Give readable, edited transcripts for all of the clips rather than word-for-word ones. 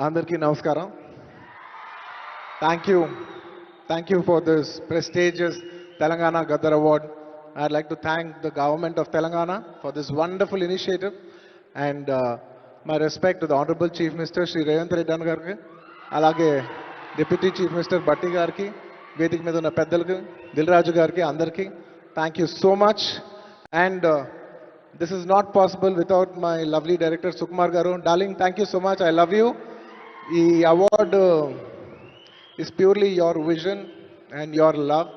Andarki namaskaram. Thank you. Thank you for this prestigious Telangana Gaddar Award. I'd like to thank the government of Telangana for this wonderful initiative and my respect to the Honorable Chief Minister Shri Revanth Reddy Garki, alage Deputy Chief Minister Batti Garki, వేదిక మీద ఉన్న పెద్దలకు దిల్రాజు గారికి అందరికీ thank you so much and this is not possible without my lovely director Sukumar garu. Darling, thank you so much. I love you. The award is purely your vision and your love.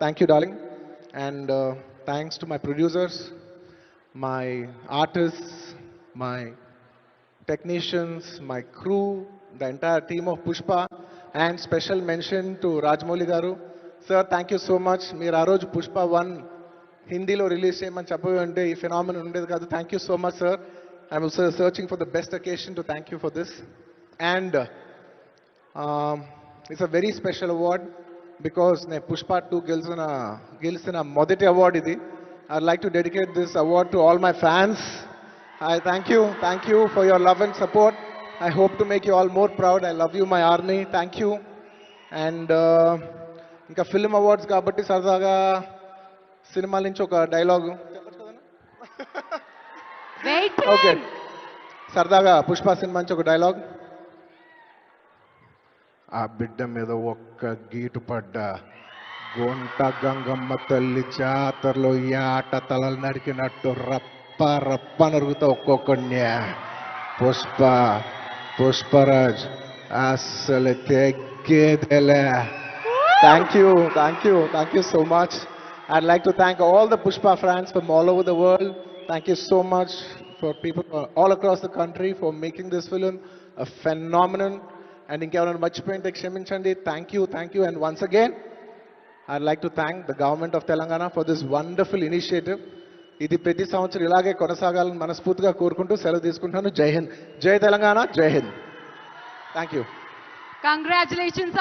Thank you, darling. And thanks to my producers, my artists, my technicians, my crew, the entire team of Pushpa, and special mention to Rajamouli garu. Sir, thank you so much. Meer aa roju Pushpa 1 హిందీలో release చేయమని చెప్పంటే ఈ phenomenon ఉండేది కాదు. Thank you so much sir. I'm searching for the best occasion to thank you for this and it's a very special award because నేను పుష్ప 2 గెలిచిన మొదటి award ఇది. I like to dedicate this award to all my fans. I thank you for your love and support. I hope to make you all more proud. I love you my army. Thank you. And ఇంకా film awards కాబట్టి సరదాగా cinema నుంచి ఒక dialogue okay, సరదాగా Pushpa cinema నుంచి ఒక dialogue. ఆ బిడ్డ మీద ఒక్క గీటు పడ్డా గొంట గంగమ్మ తల్లి జాతరలో ఈ ఆట తలలు నరికినట్టు రప్ప రప్ప నరుగుతా ఒక్కొక్కడిని. పుష్పరాజ్ అసలు తెగ్గేదేలే. Thank you so much. I'd like to thank all the Pushpa fans from all over the world. Thank you so much for people all across the country for making this film a phenomenon. And inkevarana marchipoyinte kshaminchandi. Thank you. And once again, I'd like to thank the government of Telangana for this wonderful initiative. ఇది ప్రతి సంవత్సరం ఇలాగే కొనసాగాలని మనస్ఫూర్తిగా కోరుకుంటూ సెలవు తీసుకుంటాను. జై హింద్, జై తెలంగాణ, జై హింద్. Thank you. Congratulations.